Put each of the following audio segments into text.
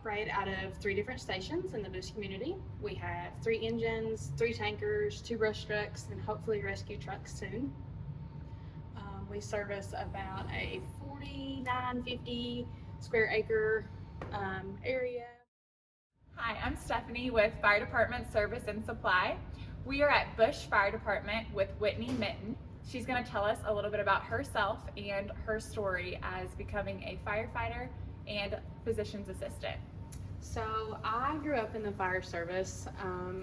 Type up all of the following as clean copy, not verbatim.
operate out of 3 different stations in the Bush community. We have 3 engines, 3 tankers, 2 brush trucks, and hopefully rescue trucks soon. We service about a 49-50 square acre area. Hi, I'm Stephanie with Fire Department Service and Supply. We are at Bush Fire Department with Whitney Minton. She's going to tell us a little bit about herself and her story as becoming a firefighter and physician's assistant. So I grew up in the fire service.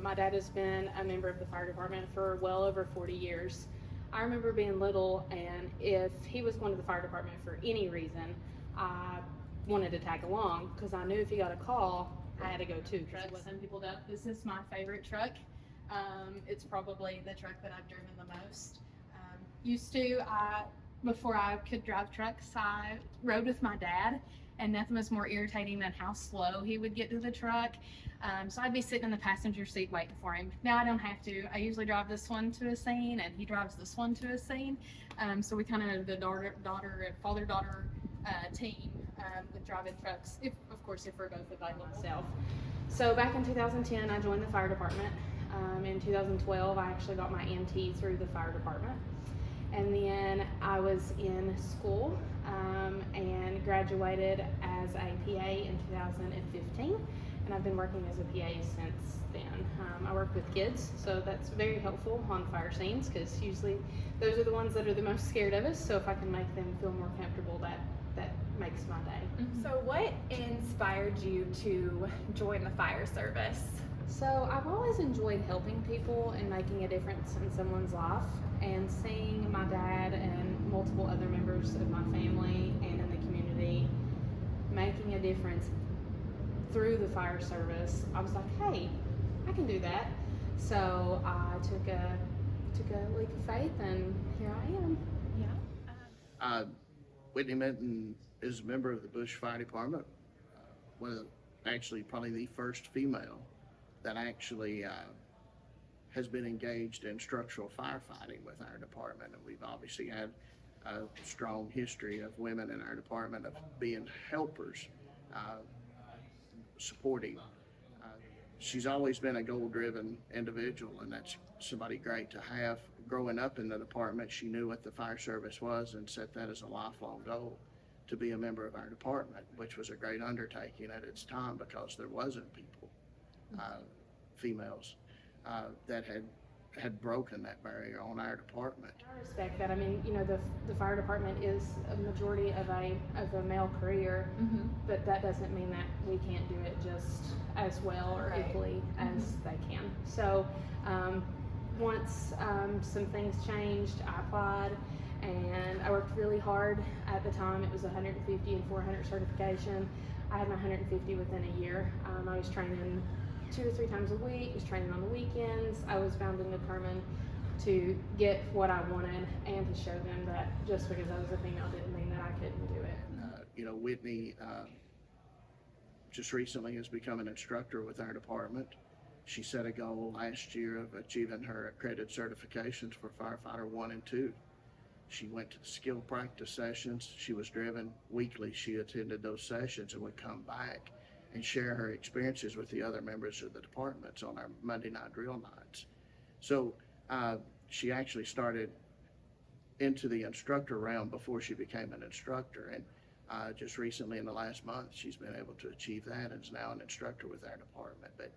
My dad has been a member of the fire department for well over 40 years. I remember being little, and if he was going to the fire department for any reason, I wanted to tag along because I knew if he got a call, I had to go too. Some people don't. This is my favorite truck. It's probably the truck that I've driven the most. Before I could drive trucks, I rode with my dad, and nothing was more irritating than how slow he would get to the truck. So I'd be sitting in the passenger seat waiting for him. Now I don't have to. I usually drive this one to a scene, and he drives this one to a scene. So we kind of the father-daughter team with driving trucks, if we're both available himself. So back in 2010, I joined the fire department. In 2012, I actually got my MT through the fire department. And then I was in school and graduated as a PA in 2015, and I've been working as a PA since then. I work with kids, so that's very helpful on fire scenes because usually those are the ones that are the most scared of us, so if I can make them feel more comfortable, that makes my day. Mm-hmm. So what inspired you to join the fire service? So I've always enjoyed helping people and making a difference in someone's life, and seeing my dad and multiple other members of my family and in the community making a difference through the fire service, I was like, hey, I can do that. So I took a leap of faith, and here I am. Yeah. Whitney Minton is a member of the Bush Fire Department, probably the first female that actually has been engaged in structural firefighting with our department. And we've obviously had a strong history of women in our department of being helpers, supporting. She's always been a goal-driven individual, and that's somebody great to have. Growing up in the department, she knew what the fire service was and set that as a lifelong goal to be a member of our department, which was a great undertaking at its time because there wasn't people, females, that had broken that barrier on our department. I respect that. I mean, the fire department is a majority of a male career, Mm-hmm. but that doesn't mean that we can't do it just as well or Right. equally as they can. So once some things changed, I applied, and I worked really hard. At the time, it was 150 and 400 certification. I had my 150 within a year. I was training 2 to 3 times a week, was training on the weekends. I was bound and determined to get what I wanted and to show them that just because I was a female didn't mean that I couldn't do it. Whitney just recently has become an instructor with our department. She set a goal last year of achieving her accredited certifications for firefighter 1 and 2. She went to the skill practice sessions. She was driven weekly. She attended those sessions and would come back and share her experiences with the other members of the departments on our Monday night drill nights. So she actually started into the instructor realm before she became an instructor, and just recently in the last month she's been able to achieve that and is now an instructor with our department. But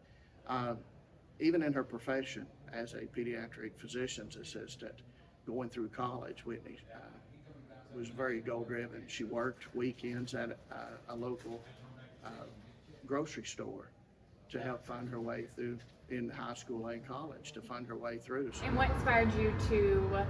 even in her profession as a pediatric physician's assistant, going through college, Whitney was very goal-driven. She worked weekends at a local grocery store to help fund her way through in high school and college, to fund her way through. And what inspired you to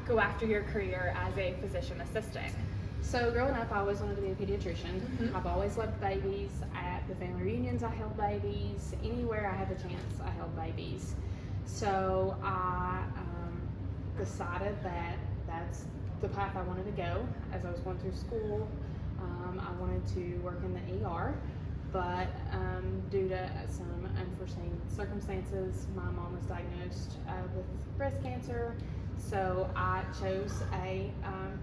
go after your career as a physician assistant? So growing up, I always wanted to be a pediatrician. Mm-hmm. I've always loved babies. At the family reunions, I held babies. Anywhere I had the chance, I held babies. So I decided that that's the path I wanted to go. As I was going through school, I wanted to work in the ER, but due to some unforeseen circumstances, my mom was diagnosed with breast cancer. So I chose a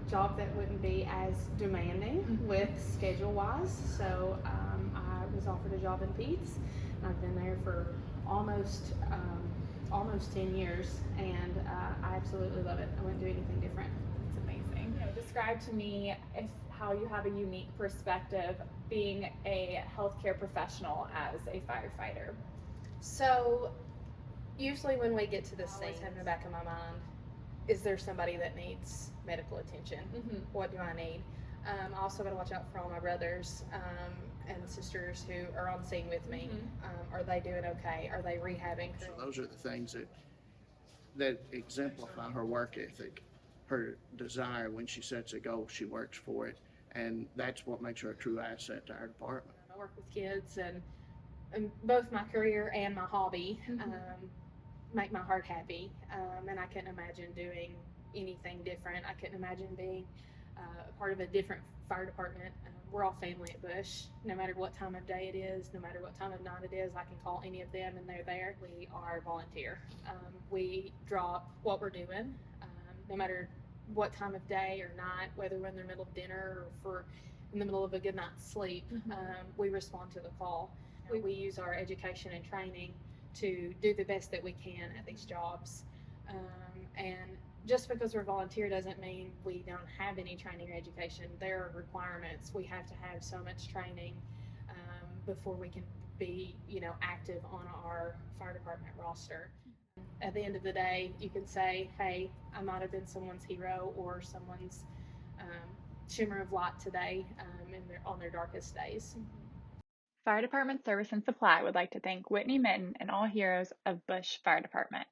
job that wouldn't be as demanding with schedule-wise. So I was offered a job in Peds. I've been there for almost 10 years, and I absolutely love it. I wouldn't do anything different. It's amazing. Describe to me how you have a unique perspective being a healthcare professional as a firefighter. So usually when we get to the scene, I always have in the back of my mind, is there somebody that needs medical attention? What do I need? I also got to watch out for all my brothers and sisters who are on scene with me. Are they doing okay? Are they rehabbing? So those are the things that exemplify her work ethic, her desire. When she sets a goal, she works for it, and that's what makes her a true asset to our department. I work with kids, and both my career and my hobby make my heart happy, and I couldn't imagine doing anything different. I couldn't imagine being a part of a different fire department. We're all family at Bush. No matter what time of day it is, no matter what time of night it is, I can call any of them and they're there. We are volunteer. We drop what we're doing, no matter what time of day or night, whether we're in the middle of dinner or in the middle of a good night's sleep. We respond to the call. We use our education and training to do the best that we can at these jobs. And just because we're volunteer doesn't mean we don't have any training or education. There are requirements. We have to have so much training before we can be, active on our fire department roster. At the end of the day, you can say, hey, I might have been someone's hero or someone's shimmer of light today on their darkest days. Fire Department Service and Supply would like to thank Whitney Minton and all heroes of Bush Fire Department.